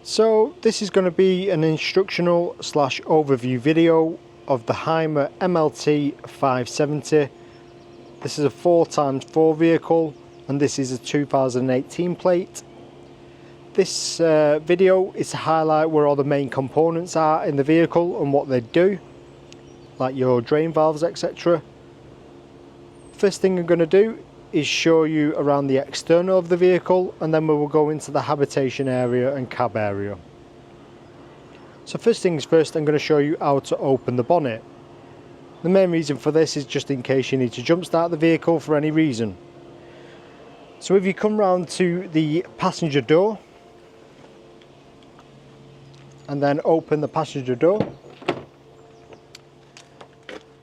So this is going to be an instructional / overview video of the Hymer MLT 570. This is a 4x4 vehicle and this is a 2018 plate. This video is to highlight where all the main components are in the vehicle and what they do, like your drain valves, etc. First thing I'm going to do is show you around the external of the vehicle, and then we will go into the habitation area and cab area. So first things first, I'm going to show you how to open the bonnet. The main reason for this is just in case you need to jump start the vehicle for any reason. So if you come round to the passenger door and then open the passenger door,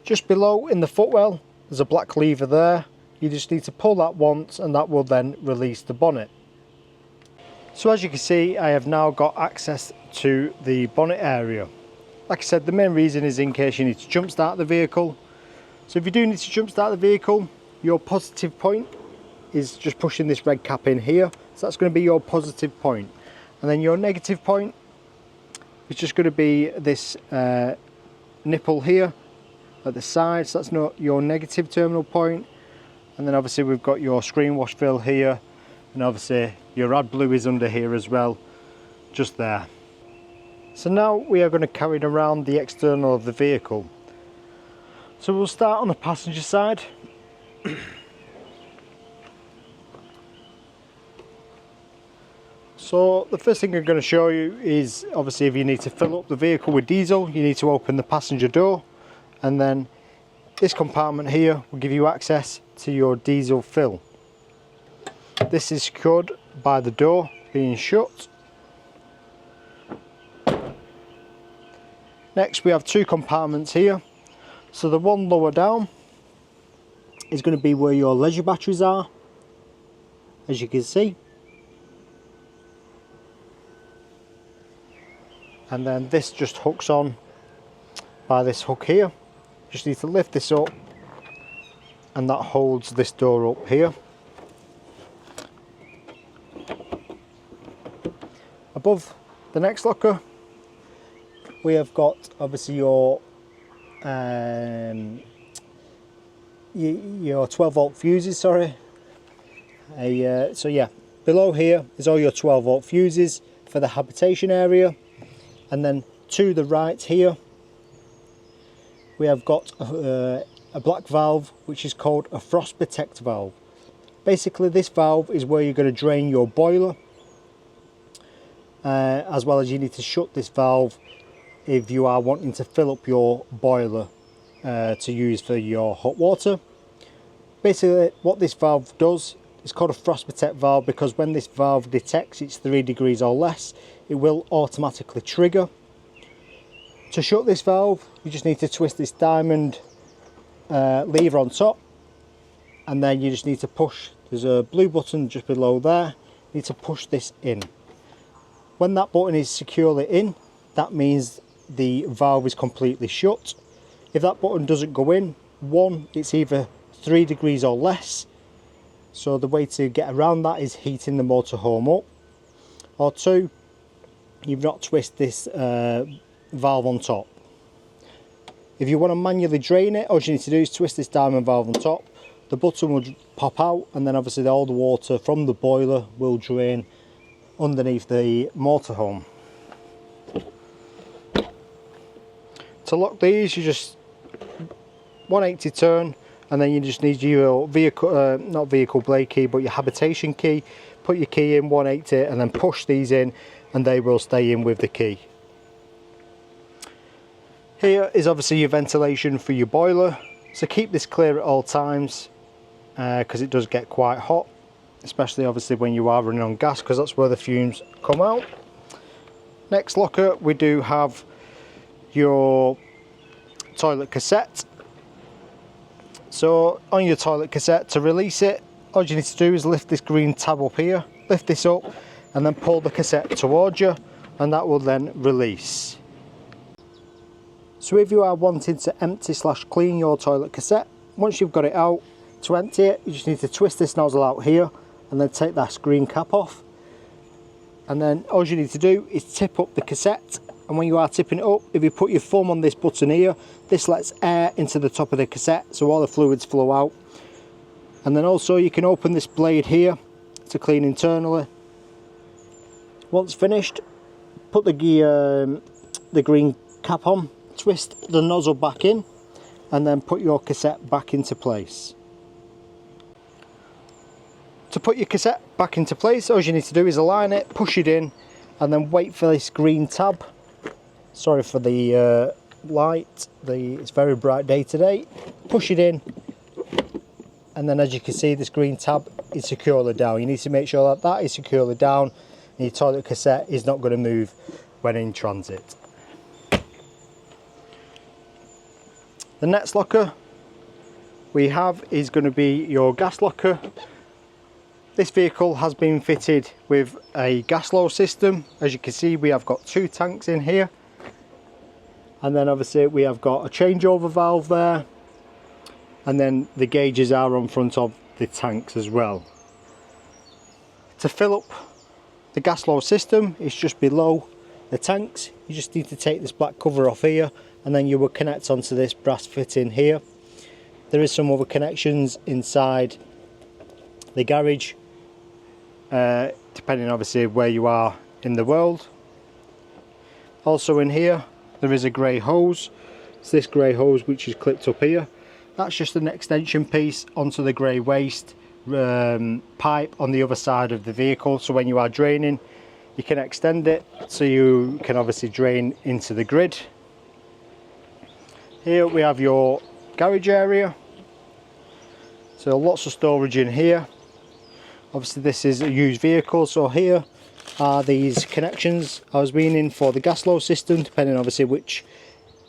just below in the footwell there's a black lever there. You just need to pull that once and that will then release the bonnet. So as you can see, I have now got access to the bonnet area. Like I said, the main reason is in case you need to jump start the vehicle. So if you do need to jump start the vehicle, your positive point is just pushing this red cap in here. So that's going to be your positive point. And then your negative point is just going to be this nipple here at the side. So that's not your negative terminal point. And then obviously we've got your screen wash fill here, and obviously your AdBlue is under here as well, just there. So now we are going to carry around the external of the vehicle. So we'll start on the passenger side. So the first thing I'm going to show you is obviously if you need to fill up the vehicle with diesel, you need to open the passenger door, and then this compartment here will give you access to your diesel fill. This is secured by the door being shut. Next we have two compartments here. So the one lower down is going to be where your leisure batteries are, as you can see. And then this just hooks on by this hook here. Just need to lift this up and that holds this door up here. Above the next locker we have got obviously your 12 volt fuses, sorry. So yeah, below here is all your 12 volt fuses for the habitation area, and then to the right here we have got a black valve which is called a frost protect valve. Basically this valve is where you're going to drain your boiler, as well as you need to shut this valve if you are wanting to fill up your boiler to use for your hot water. Basically what this valve does is called a frost protect valve because when this valve detects it's 3 degrees or less, it will automatically trigger. To shut this valve you just need to twist this diamond lever on top, and then you just need to push, there's a blue button just below there, you need to push this in. When that button is securely in, that means the valve is completely shut. If that button doesn't go in, one, it's either 3 degrees or less, so the way to get around that is heating the motorhome up, or two, you've not twisted this valve on top. If you want to manually drain it, all you need to do is twist this diamond valve on top, the button will pop out, and then obviously all the water from the boiler will drain underneath the motorhome. To lock these you just 180 turn, and then you just need your vehicle, not vehicle brake key, but your habitation key. Put your key in 180 and then push these in and they will stay in with the key. Here is obviously your ventilation for your boiler, so keep this clear at all times because it does get quite hot, especially obviously when you are running on gas, because that's where the fumes come out. Next locker we do have your toilet cassette. So on your toilet cassette, to release it, all you need to do is lift this green tab up here, lift this up and then pull the cassette towards you, and that will then release. So if you are wanting to empty / clean your toilet cassette, once you've got it out, to empty it you just need to twist this nozzle out here and then take that screen cap off. And then all you need to do is tip up the cassette, and when you are tipping it up, if you put your thumb on this button here, this lets air into the top of the cassette so all the fluids flow out. And then also you can open this blade here to clean internally. Once finished, put the green cap on, twist the nozzle back in, and then put your cassette back into place. To put your cassette back into place, all you need to do is align it, push it in, and then wait for this green tab. Sorry for the light, it's a very bright day today. Push it in, and then as you can see, this green tab is securely down. You need to make sure that that is securely down, and your toilet cassette is not going to move when in transit. The next locker we have is going to be your gas locker. This vehicle has been fitted with a gas flow system. As you can see, we have got 2 tanks in here, and then obviously we have got a changeover valve there, and then the gauges are on front of the tanks as well. To fill up the gas flow system, it's just below the tanks. You just need to take this black cover off here, and then you will connect onto this brass fitting here. There is some other connections inside the garage, depending obviously where you are in the world. Also in here there is a grey hose. It's this grey hose which is clipped up here. That's just an extension piece onto the grey waste pipe on the other side of the vehicle, so when you are draining you can extend it so you can obviously drain into the grid. Here we have your garage area, so lots of storage in here. Obviously this is a used vehicle, so here are these connections I was meaning for the gas flow system, depending obviously which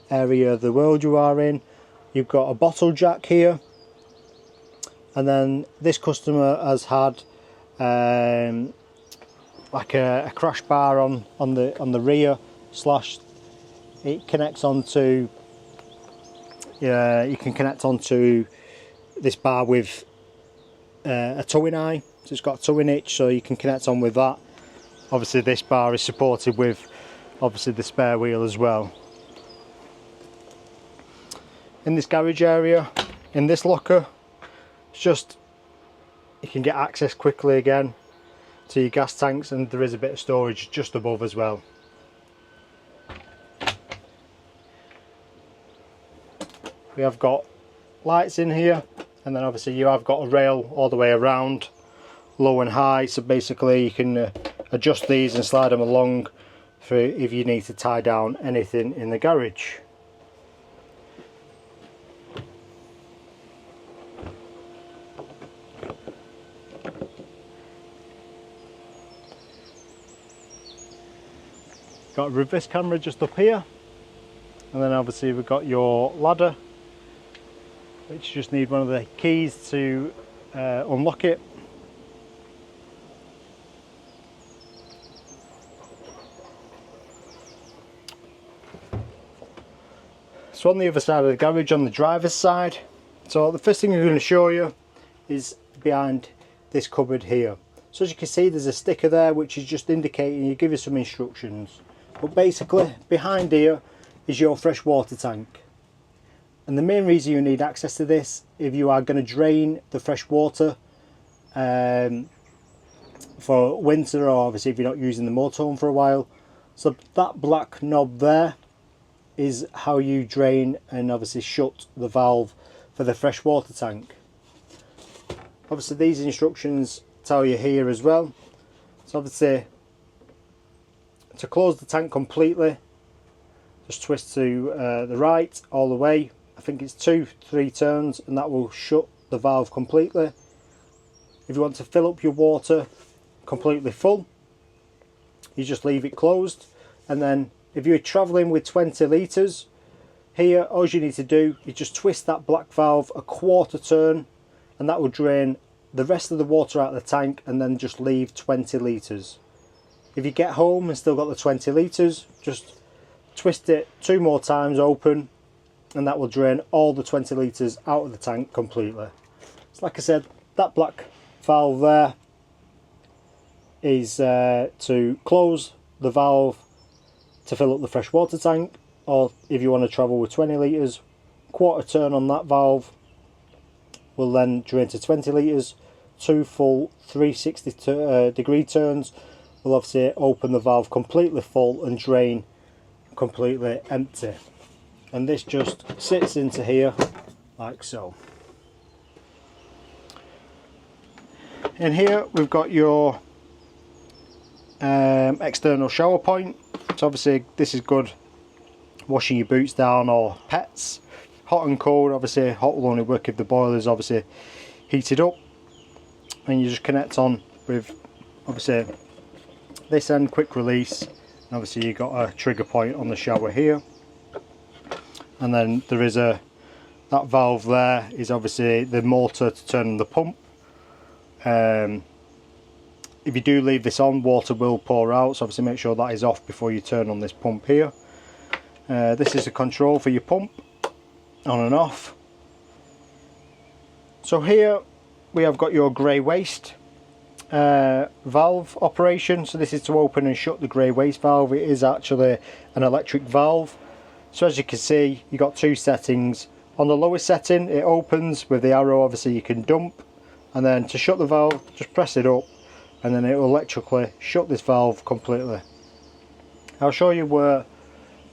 area of the world you are in. You've got a bottle jack here, and then this customer has had like a crash bar on the rear slash. It connects onto you can connect onto this bar with a towing eye. So it's got a towing hitch, so you can connect on with that. Obviously this bar is supported with obviously the spare wheel as well. In this garage area, in this locker, it's just you can get access quickly again to your gas tanks, and there is a bit of storage just above as well. We have got lights in here, and then obviously you have got a rail all the way around, low and high, so basically you can adjust these and slide them along for if you need to tie down anything in the garage. Got a reverse camera just up here, and then obviously we've got your ladder, which you just need one of the keys to unlock it. So on the other side of the garage, on the driver's side, so the first thing I'm going to show you is behind this cupboard here. So as you can see, there's a sticker there which is just indicating, you give you some instructions. But basically behind here is your fresh water tank. And the main reason you need access to this, if you are going to drain the fresh water for winter, or obviously if you're not using the motorhome for a while. So that black knob there is how you drain and obviously shut the valve for the fresh water tank. Obviously these instructions tell you here as well. So obviously to close the tank completely, just twist to the right all the way. I think it's 2-3 turns, and that will shut the valve completely. If you want to fill up your water completely full, you just leave it closed. And then if you're traveling with 20 litres, here all you need to do is just twist that black valve a quarter turn, and that will drain the rest of the water out of the tank, and then just leave 20 litres. If you get home and still got the 20 litres, just twist it 2 more times open, and that will drain all the 20 litres out of the tank completely. So like I said, that black valve there is to close the valve to fill up the fresh water tank, or if you want to travel with 20 litres, quarter turn on that valve will then drain to 20 litres. 2 full 360 degree turns will obviously open the valve completely full and drain completely empty, and this just sits into here like so. In here we've got your external shower point, so obviously this is good washing your boots down or pets. Hot and cold, obviously hot will only work if the boiler is obviously heated up, and you just connect on with obviously this end, quick release, and obviously you've got a trigger point on the shower here, and then there is that valve there is obviously the motor to turn on the pump. If you do leave this on, water will pour out, so obviously make sure that is off before you turn on this pump here. This is a control for your pump, on and off. So here we have got your grey waste valve operation. So this is to open and shut the grey waste valve. It is actually an electric valve. So as you can see, you've got two settings. On the lowest setting, it opens with the arrow, obviously you can dump, and then to shut the valve, just press it up, and then it will electrically shut this valve completely. I'll show you where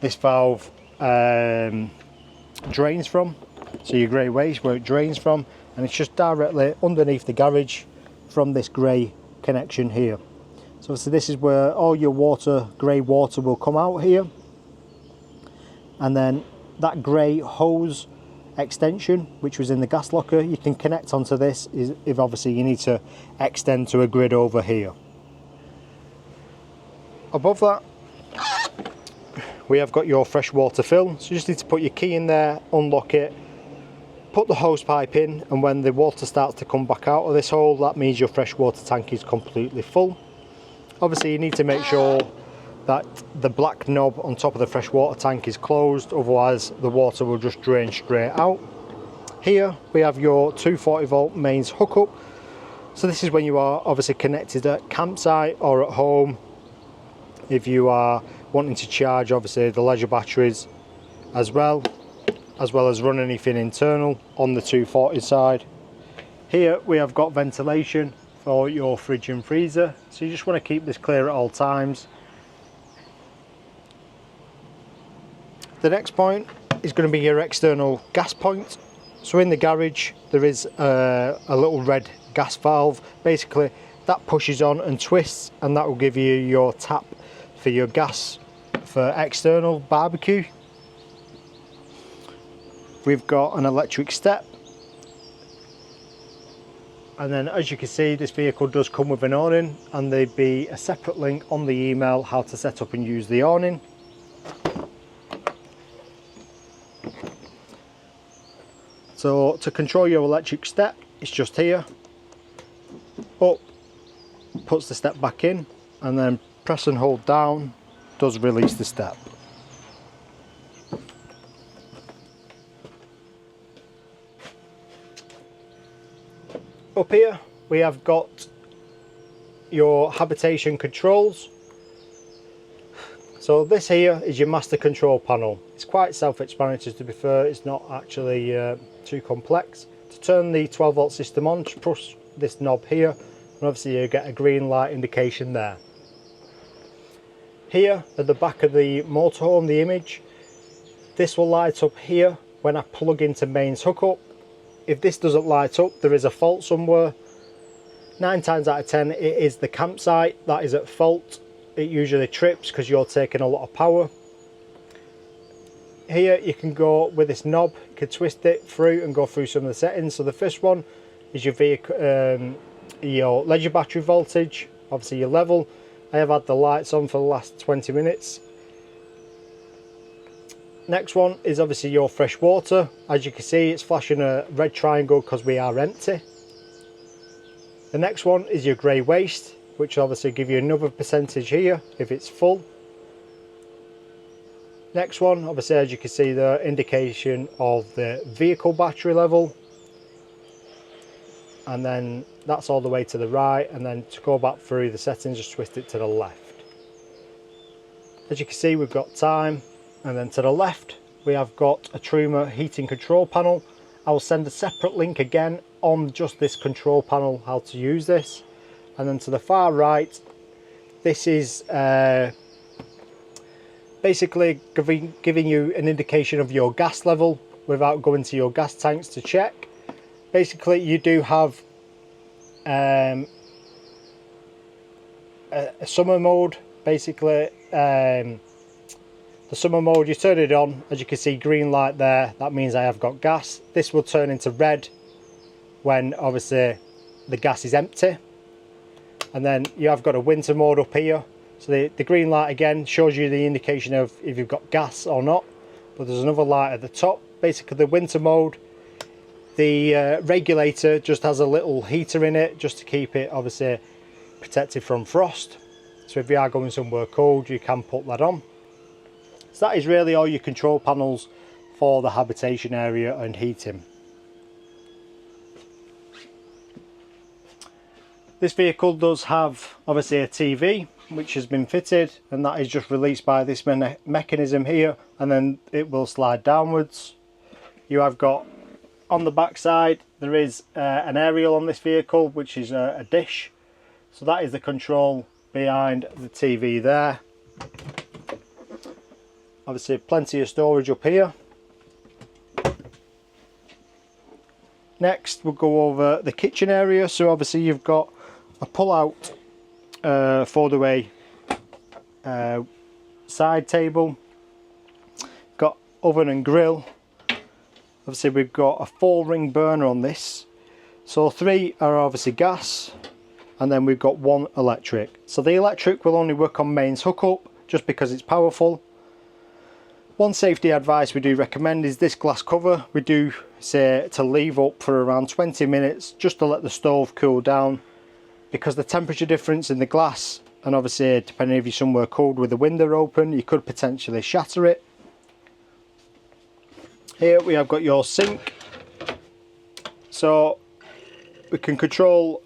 this valve drains from, so your grey waste, where it drains from, and it's just directly underneath the garage from this grey connection here. So obviously this is where all your water, grey water, will come out here, and then that grey hose extension which was in the gas locker, you can connect onto this if obviously you need to extend to a grid over here. Above that we have got your fresh water fill, so you just need to put your key in there, unlock it, put the hose pipe in, and when the water starts to come back out of this hole, that means your fresh water tank is completely full. Obviously you need to make sure that the black knob on top of the fresh water tank is closed, otherwise the water will just drain straight out. Here we have your 240 volt mains hookup, so this is when you are obviously connected at campsite or at home, if you are wanting to charge obviously the leisure batteries as well as run anything internal on the 240 side. Here we have got ventilation for your fridge and freezer, so you just want to keep this clear at all times. The next point is going to be your external gas point. So in the garage there is a little red gas valve. Basically that pushes on and twists, and that will give you your tap for your gas for external barbecue. We've got an electric step, and then as you can see this vehicle does come with an awning, and there'd be a separate link on the email how to set up and use the awning. So to control your electric step, it's just here, up, puts the step back in, and then press and hold down does release the step. Up here we have got your habitation controls. So this here is your master control panel. It's quite self-explanatory, to be fair, it's not actually too complex. To turn the 12 volt system on, just push this knob here, and obviously you get a green light indication there. Here at the back of the motorhome, the image, this will light up here when I plug into mains hookup. If this doesn't light up, there is a fault somewhere. 9 times out of 10 it is the campsite that is at fault. It usually trips because you're taking a lot of power. Here you can go with this knob, you can twist it through and go through some of the settings. So the first one is your vehicle, your leisure battery voltage, obviously your level. I have had the lights on for the last 20 minutes. Next one is obviously your fresh water. As you can see, it's flashing a red triangle because we are empty. The next one is your grey waste, which obviously give you another percentage here if it's full. Next one, obviously, as you can see, the indication of the vehicle battery level. and then that's all the way to the right, and then to go back through the settings just twist it to the left. As you can see, we've got time, and then to the left we have got a Truma heating control panel. I will send a separate link again on just this control panel, how to use this. And then to the far right, this is basically giving you an indication of your gas level without going to your gas tanks to check. Basically, you do have a summer mode. Basically, the summer mode, you turn it on, as you can see, green light there, that means I have got gas. This will turn into red when obviously the gas is empty. And then you have got a winter mode up here, so the green light again shows you the indication of if you've got gas or not, but there's another light at the top. Basically the winter mode, the regulator just has a little heater in it just to keep it obviously protected from frost. So if you are going somewhere cold, you can put that on. So that is really all your control panels for the habitation area and heating. This vehicle does have obviously a TV which has been fitted, and that is just released by this mechanism here, and then it will slide downwards. You have got on the back side, there is an aerial on this vehicle, which is a dish. So that is the control behind the TV there. Obviously plenty of storage up here. Next we'll go over the kitchen area. So obviously you've got a pull out fold away side table, got oven and grill. Obviously we've got a 4-ring burner on this, so 3 are obviously gas, and then we've got 1 electric. So the electric will only work on mains hookup just because it's powerful. One safety advice we do recommend is this glass cover. We do say to leave up for around 20 minutes just to let the stove cool down, because the temperature difference in the glass, and obviously depending if you're somewhere cold with the window open, you could potentially shatter it. Here we have got your sink, so we can control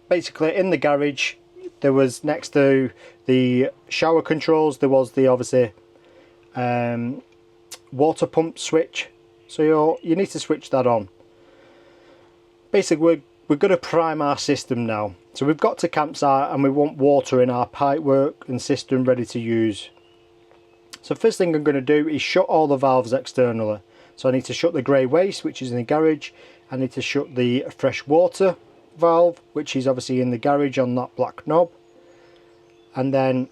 basically in the garage. There was next to the shower controls, there was the obviously water pump switch, so you need to switch that on. Basically we're going to prime our system now. So we've got to campsite and we want water in our pipework and system ready to use. So first thing I'm going to do is shut all the valves externally. So I need to shut the grey waste, which is in the garage. I need to shut the fresh water valve, which is obviously in the garage on that black knob. And then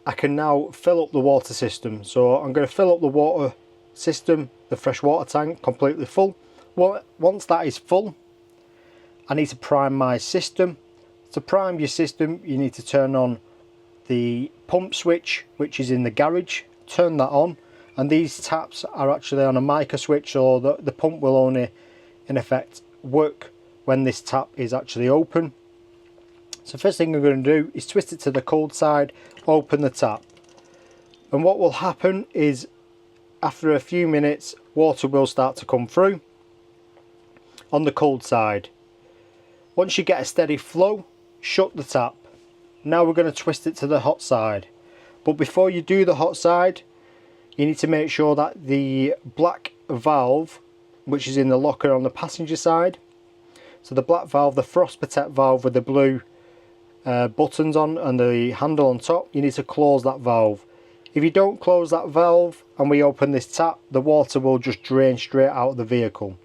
I can now fill up the water system. So I'm going to fill up the water system, the fresh water tank, completely full. Once that is full, I need to prime my system. To prime your system, you need to turn on the pump switch, which is in the garage. Turn that on, and these taps are actually on a mica switch, so the pump will only in effect work when this tap is actually open. So first thing I'm going to do is twist it to the cold side, open the tap, and what will happen is after a few minutes water will start to come through on the cold side. Once you get a steady flow, shut the tap. Now we're going to twist it to the hot side, but before you do the hot side, you need to make sure that the black valve, which is in the locker on the passenger side, so the black valve, the frost protect valve with the blue buttons on and the handle on top, you need to close that valve. If you don't close that valve and we open this tap, the water will just drain straight out of the vehicle.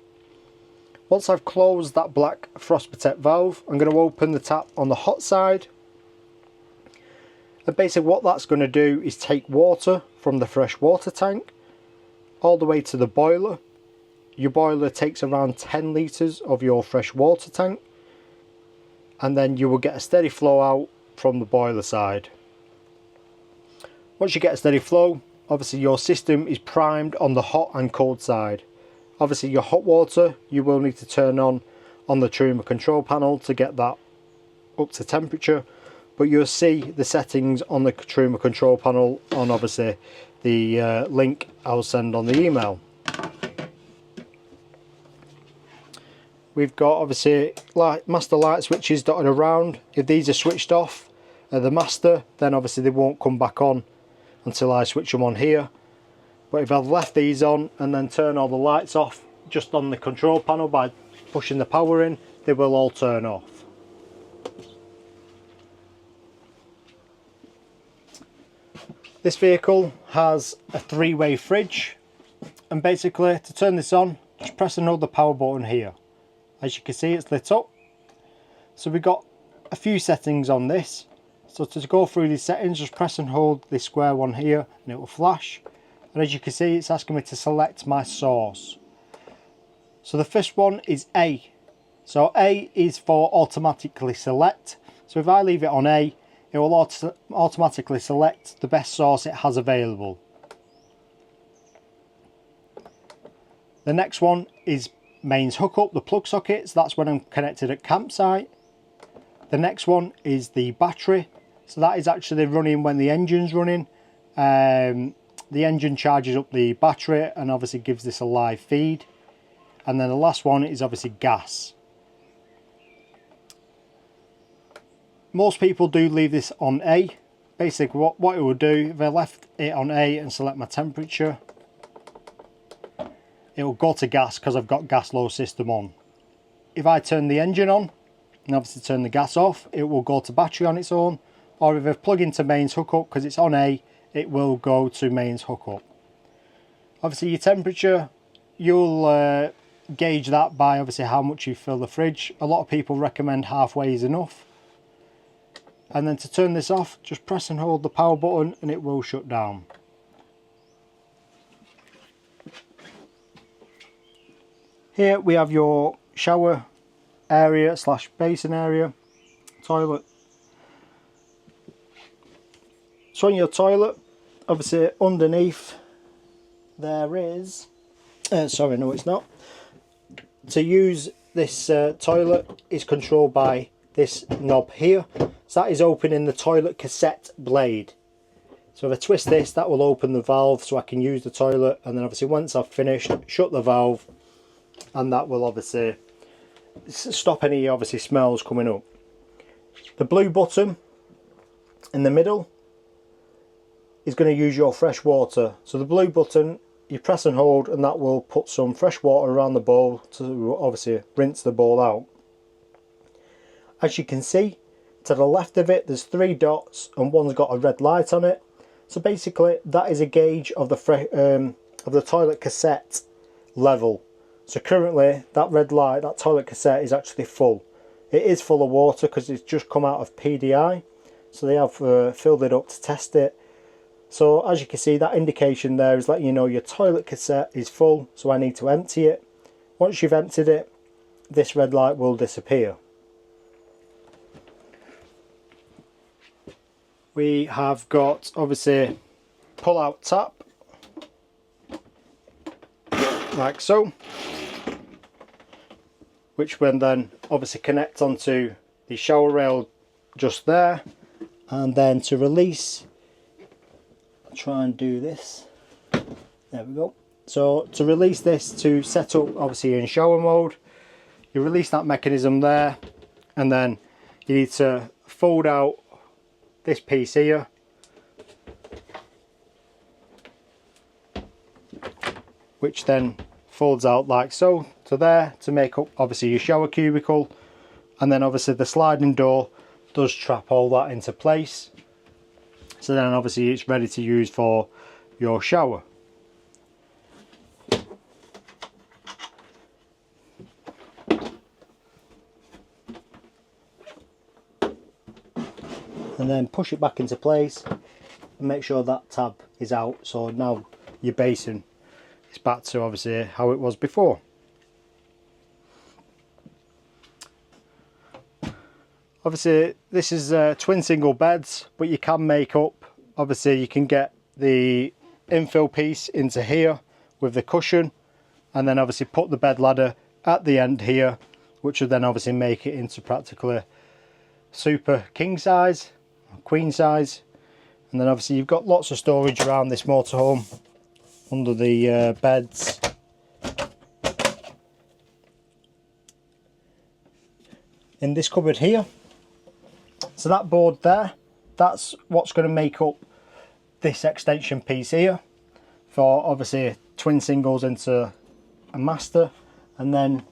Once I've closed that black frost protect valve, I'm going to open the tap on the hot side. And basically what that's going to do is take water from the fresh water tank all the way to the boiler. Your boiler takes around 10 litres of your fresh water tank, and then you will get a steady flow out from the boiler side. Once you get a steady flow, obviously your system is primed on the hot and cold side. Obviously your hot water you will need to turn on the Truma control panel to get that up to temperature, but you'll see the settings on the Truma control panel on obviously the link I'll send on the email. we've got obviously master light switches dotted around. If these are switched off at the master, then obviously they won't come back on until I switch them on here. But if I've left these on and then turn all the lights off just on the control panel by pushing the power in, they will all turn off. This vehicle has a 3-way fridge, and basically to turn this on, just press and hold the power button here. As you can see, it's lit up. So we've got a few settings on this. So to go through these settings, just press and hold this square one here and it will flash. And as you can see, it's asking me to select my source. So the first one is A. So A is for automatically select. So if I leave it on A, it will automatically select the best source it has available. The next one is mains hookup, the plug sockets. That's when I'm connected at campsite. The next one is the battery. So that is actually running when the engine's running. The engine charges up the battery and obviously gives this a live feed. And then the last one is obviously gas. Most people do leave this on A. Basically what it will do, if I left it on A and select my temperature, it will go to gas because I've got gas low system on. If I turn the engine on and obviously turn the gas off, it will go to battery on its own. Or if I plug into mains hookup, because it's on A, it will go to mains hookup. Obviously your temperature, you'll gauge that by obviously how much you fill the fridge. A lot of people recommend halfway is enough. And then to turn this off, just press and hold the power button and it will shut down. Here we have your shower area / basin area, toilet. So on your toilet, obviously underneath there is, sorry, no it's not. To use this toilet is controlled by this knob here. So that is opening the toilet cassette blade. So if I twist this, that will open the valve so I can use the toilet, and then obviously once I've finished, shut the valve, and that will obviously stop any obviously smells coming up. The blue button in the middle is going to use your fresh water. So the blue button, you press and hold and that will put some fresh water around the bowl to obviously rinse the bowl out. As you can see, to the left of it there's 3 dots and one's got a red light on it. So basically that is a gauge of the toilet cassette level. So currently that red light, that toilet cassette is actually full. It is full of water because it's just come out of PDI. So they have filled it up to test it. So as you can see, that indication there is letting you know your toilet cassette is full, so I need to empty it. Once you've emptied it, this red light will disappear. We have got obviously pull out tap, like so, which will then obviously connect onto the shower rail just there. And then to release, I'll try and do this, there we go. So to release this, to set up obviously in shower mode, you release that mechanism there, and then you need to fold out this piece here, which then folds out like so to there to make up obviously your shower cubicle. And then obviously the sliding door does trap all that into place, so then obviously it's ready to use for your shower. And then push it back into place and make sure that tab is out, so now your basin is back to obviously how it was before. Obviously this is twin single beds, but you can make up, obviously you can get the infill piece into here with the cushion, and then obviously put the bed ladder at the end here, which will then obviously make it into practically super king size, queen size. And then obviously you've got lots of storage around this motorhome under the beds. in this cupboard here. So that board there, that's what's going to make up this extension piece here, for obviously twin singles into a master. And then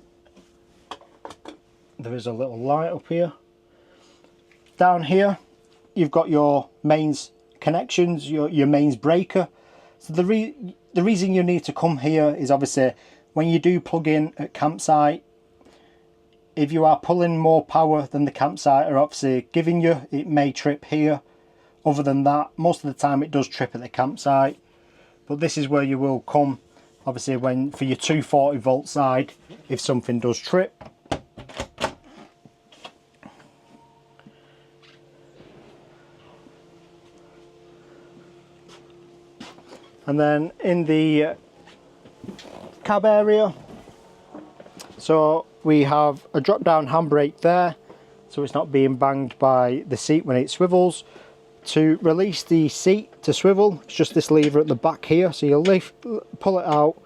there is a little light up here. Down here you've got your mains connections, your mains breaker. So the reason you need to come here is obviously when you do plug in at campsite, if you are pulling more power than the campsite are obviously giving you, it may trip here. Other than that, most of the time it does trip at the campsite. But this is where you will come, obviously, when for your 240 volt side, if something does trip. And then in the cab area, so we have a drop down handbrake there, so it's not being banged by the seat when it swivels. To release the seat to swivel, it's just this lever at the back here, so you pull it out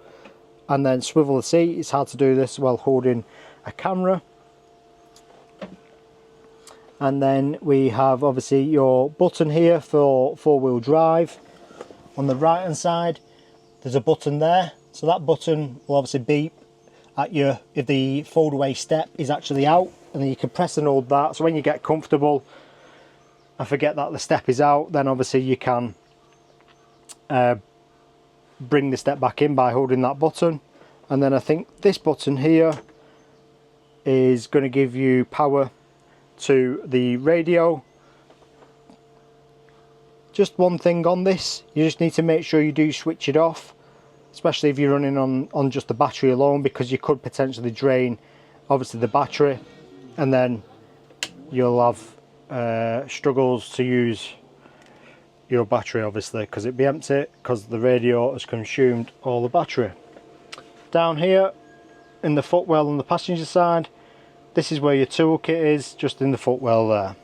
and then swivel the seat. It's hard to do this while holding a camera. And then we have obviously your button here for four-wheel drive. On the right hand side there's a button there, so that button will obviously beep at you if the fold away step is actually out, and then you can press and hold that. So when you get comfortable and forget that the step is out, then obviously you can bring the step back in by holding that button. And then I think this button here is going to give you power to the radio. Just one thing on this, you just need to make sure you do switch it off, especially if you're running on just the battery alone, because you could potentially drain obviously the battery, and then you'll have struggles to use your battery obviously, because it'd be empty because the radio has consumed all the battery. Down here in the footwell on the passenger side, this is where your toolkit is, just in the footwell there.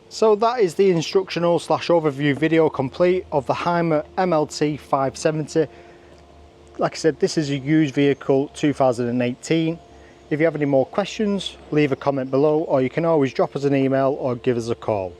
So that is the instructional / overview video complete of the Hymer MLT 570. Like I said, this is a used vehicle, 2018. If you have any more questions, leave a comment below, or you can always drop us an email or give us a call.